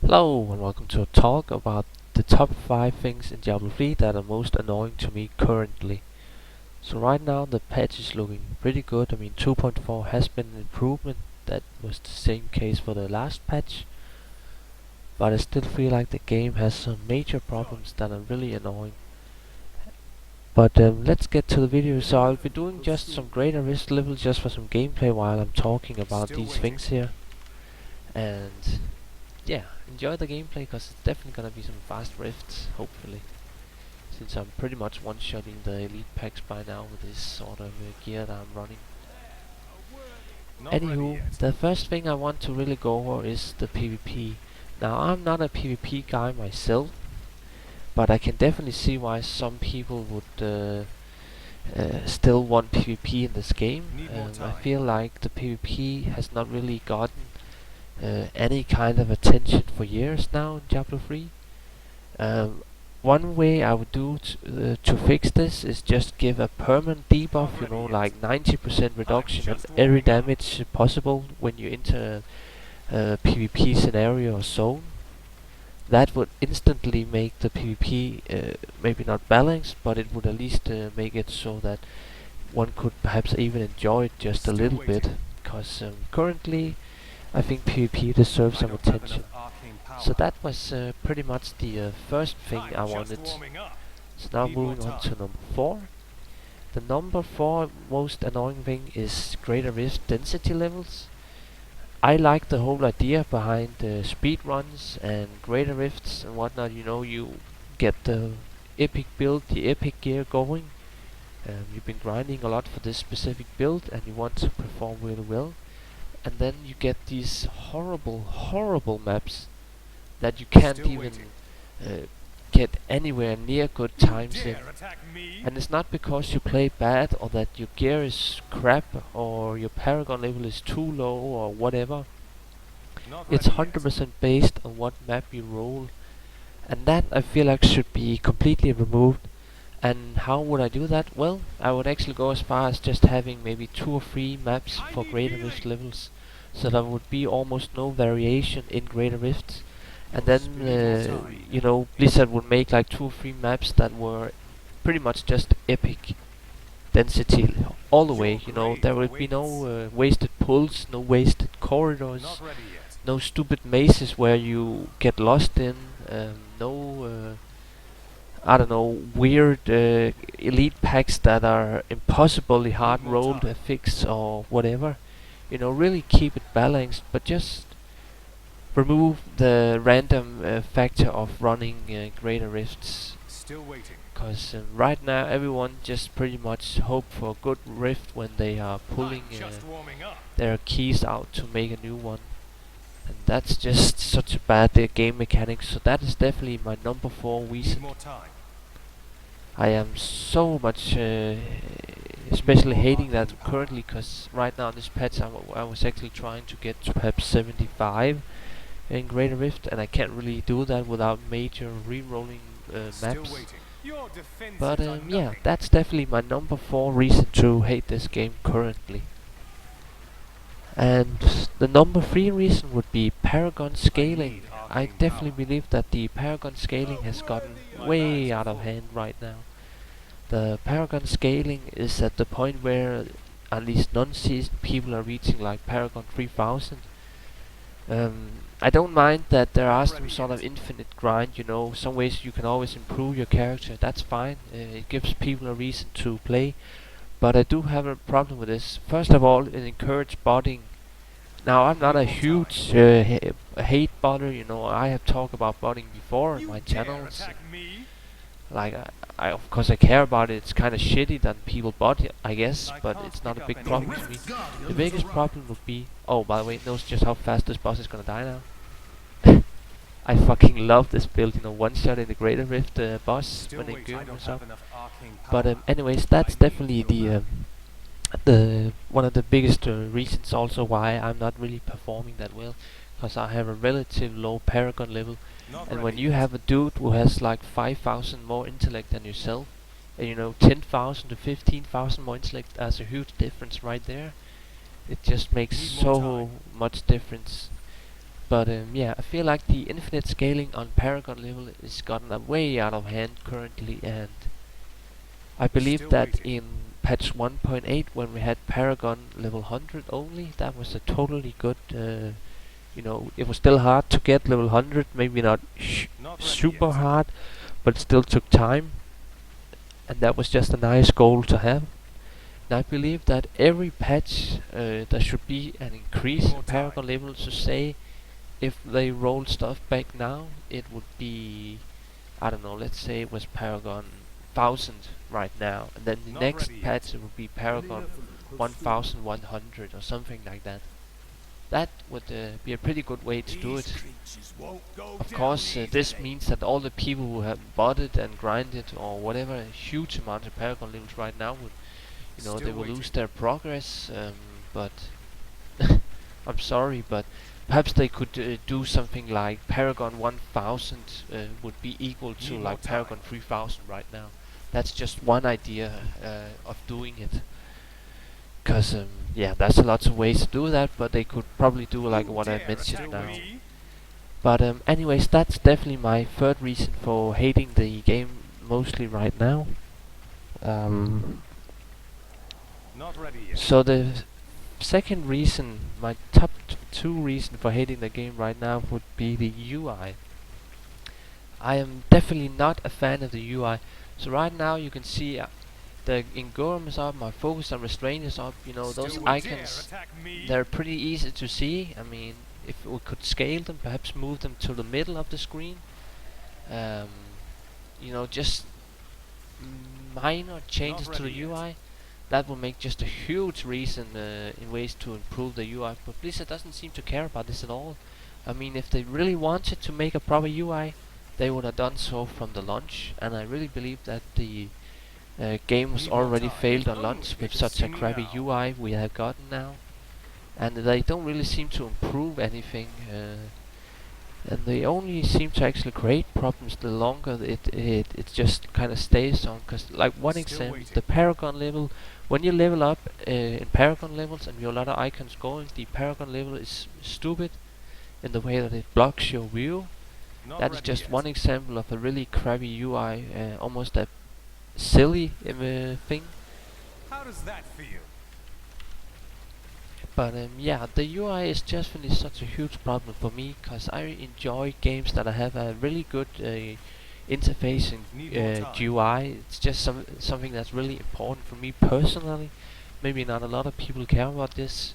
Hello and welcome to a talk about the top 5 things in Diablo 3 that are most annoying to me currently. So right now the patch is looking pretty good. I mean 2.4 has been an improvement. That was the same case for the last patch. But I still feel like the game has some major problems that are really annoying. But let's get to the video. So I'll be doing just some greater risk levels just for some gameplay while I'm talking about these things here. And yeah, enjoy the gameplay because it's definitely gonna be some fast rifts, hopefully. Since I'm pretty much one-shotting the elite packs by now with this sort of gear that I'm running. Anywho, the first thing I want to really go over is the PvP. Now I'm not a PvP guy myself, but I can definitely see why some people would still want PvP in this game. I feel like the PvP has not really gotten any kind of attention for years now in Diablo 3. Um, One way I would do to fix this is just give a permanent debuff, you know, like 90% reduction on every damage possible when you enter a PvP scenario or zone. That would instantly make the PvP maybe not balanced, but it would at least make it so that one could perhaps even enjoy it just a little bit. Because currently I think PvP deserves some attention. So that was pretty much the first thing I wanted. So now moving on to number 4. The number 4 most annoying thing is greater rift density levels. I like the whole idea behind speed runs and greater rifts and whatnot. You know, you get the epic build, the epic gear going. You've been grinding a lot for this specific build and you want to perform really well. And then you get these horrible maps that you can't even get anywhere near good times in. And it's not because you play bad or that your gear is crap or your Paragon level is too low or whatever. It's 100% based on what map you roll. And that I feel like should be completely removed. And how would I do that? Well, I would actually go as far as just having maybe 2 or 3 maps for greater rift levels. So there would be almost no variation in greater rifts. And then, you know, Blizzard would make like 2 or 3 maps that were pretty much just epic density all the way. You know, there would be no wasted pulls, no wasted corridors, no stupid mazes where you get lost in, no, I don't know, weird elite packs that are impossibly hard rolled to fix or whatever. You know, really keep it balanced, but just remove the random factor of running greater rifts. Because right now everyone just pretty much hope for a good rift when they are pulling their keys out to make a new one. And that's just such a bad game mechanic, so that is definitely my number 4 reason. I am so much especially hating that currently, because right now in this patch I was actually trying to get to perhaps 75 in Greater Rift, and I can't really do that without major re-rolling maps. But yeah, that's definitely my number 4 reason to hate this game currently. And the number 3 reason would be Paragon scaling. I definitely believe that the Paragon scaling has gotten way out of hand right now. The Paragon scaling is at the point where at least non-seasoned people are reaching like Paragon 3000. I don't mind that there are some sort of infinite grind, you know, some ways you can always improve your character, that's fine, it gives people a reason to play, but I do have a problem with this. First of all, it encourages botting. Now, I'm not a huge hate botter, you know, I have talked about botting before on my channels. Like, I of course I care about it. It's kind of shitty that people bot it, I guess, but it's not a big problem to me. The biggest problem would be, oh, by the way, notice just how fast this boss is gonna die now. I fucking love this build, you know, one shot in the Greater Rift boss when they gear us up. But anyways, that's definitely the one of the biggest reasons also why I'm not really performing that well, because I have a relative low Paragon level. And when you have a dude who has like 5,000 more intellect than yourself, and you know 10,000 to 15,000 more intellect, that's a huge difference right there. It just makes so much difference. But yeah, I feel like the infinite scaling on Paragon level is gotten way out of hand currently, and I believe Still that waiting. in patch 1.8, when we had Paragon level 100 only, that was a totally good. It was still hard to get level 100, maybe not Not ready super yet. hard, but it still took time, and that was just a nice goal to have. And I believe that every patch there should be an Need increase in more time. Paragon level. To say if they roll stuff back now, it would be, I don't know. Let's say it was Paragon 1000 right now, and then the Not next ready yet. patch it would be Paragon 1100 or something like that. That would be a pretty good way to do These it. creatures won't go Of down course, this easily. means that all the people who have botted and grinded or whatever a huge amount of Paragon levels right now would, they Still will lose waiting. their progress. But I'm sorry, but perhaps they could do something like Paragon 1000 would be equal to Need more like time. Paragon 3000 right now. That's just one idea of doing it. Cause yeah, there's lots of ways to do that, but they could probably do like Who what I dare mentioned attack now. me? But anyways, that's definitely my third reason for hating the game mostly right now. Um, Not ready yet. so the second reason, my top two reason for hating the game right now would be the UI. I am definitely not a fan of the UI. So right now you can see the Ingorum is up, my focus and restraint is up. Those Still dare icons, attack me? they're pretty easy to see. I mean, if we could scale them, perhaps move them to the middle of the screen. Um, just minor Not changes to the ready yet. UI, that will make just a huge reason in ways to improve the UI. But Blizzard doesn't seem to care about this at all. I mean, if they really wanted to make a proper UI, they would have done so from the launch. And I really believe that the game was Need more already time. failed on Only launch they with can such see a me crappy now. UI we have gotten now. And they don't really seem to improve anything. And they only seem to actually create problems the longer it just kind of stays on. Because, like, one Still example, waiting. the Paragon level, when you level up in Paragon levels and your lot of icons going, the Paragon level is stupid in the way that it blocks your view. Not That is ready just yet. one example of a really crappy UI, almost a silly thing. How does that feel? But yeah, the UI is definitely such a huge problem for me because I enjoy games that have a really good interface and Need more time. GUI. It's just something that's really important for me personally. Maybe not a lot of people care about this,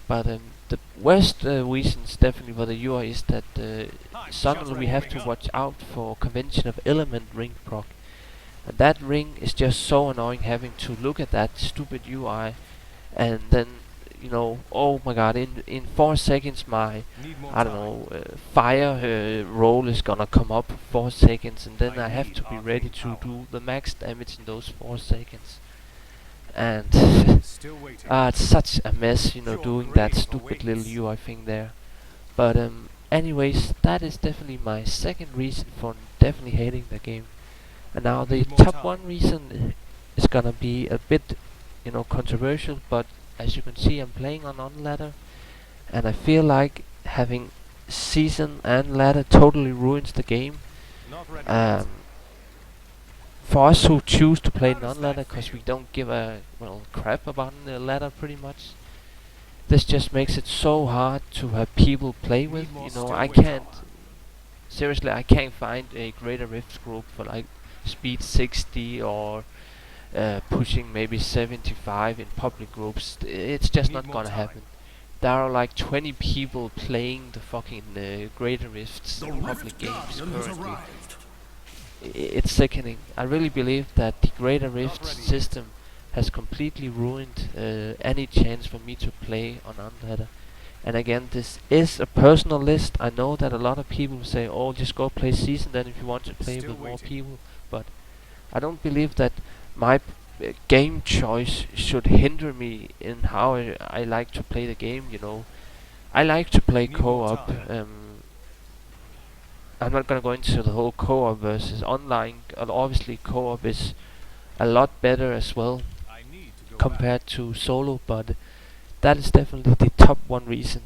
but the worst reasons definitely for the UI is that I'm just suddenly we have warming to up. watch out for convention of element ring proc. And that ring is just so annoying having to look at that stupid UI and then oh my god, in 4 seconds my Need more I don't time. know fire roll is gonna come up 4 seconds, and then I I have need to be ready arcane to power. do the max damage in those 4 seconds. And Still waiting. it's such a mess, Your doing that grave stupid little awaits. UI thing there. But anyways, that is definitely my second reason for definitely hating the game. And now the Need more top time. one reason is gonna be a bit, controversial, but as you can see, I'm playing on ladder, and I feel like having season and ladder totally ruins the game. Not ready yet. Um, for us who choose to play How does that non-ladder, because feel? we don't give a crap about the ladder pretty much. This just makes it so hard to have people play with. Need more I still waiting. can't seriously, I can't find a greater rift group for like speed 60 or pushing maybe 75 in public groups. It's just Need not more gonna time. happen. There are like 20 people playing the fucking greater rifts The in public Rift games Guardian has currently. arrived. It's sickening. I really believe that the greater Not rift ready yet. system has completely ruined any chance for me to play on Unladder. And again, this is a personal list. I know that a lot of people say, "Oh, just go play season then if you want to play Still with more waiting. people." But I don't believe that my game choice should hinder me in how I like to play the game. I like to play Need more co-op. time. I'm not gonna go into the whole co-op versus online. Obviously, co-op is a lot better as well I need to go back. compared to solo, but that is definitely the top one reason.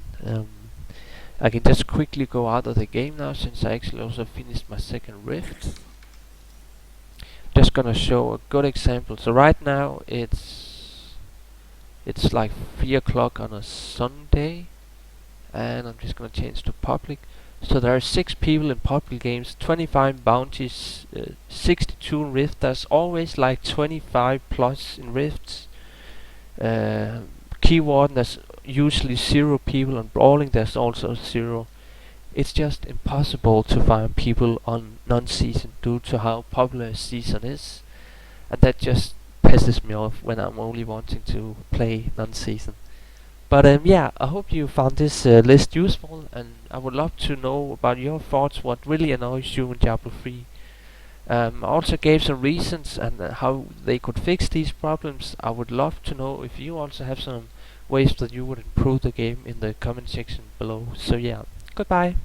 I can just quickly go out of the game now, since I actually also finished my second rift. Just gonna show a good example. So right now it's like 3 o'clock on a Sunday, and I'm just gonna change to public. So there are 6 people in public games, 25 bounties, 62 in rift. There's always like 25 plus in rifts. Keyword, there's usually 0 people. On brawling there's also 0. It's just impossible to find people on non-season due to how popular season is, and that just pisses me off when I'm only wanting to play non-season. But yeah, I hope you found this list useful, and I would love to know about your thoughts. What really annoys you in Diablo 3? I also gave some reasons and how they could fix these problems. I would love to know if you also have some ways that you would improve the game in the comment section below. So yeah, goodbye.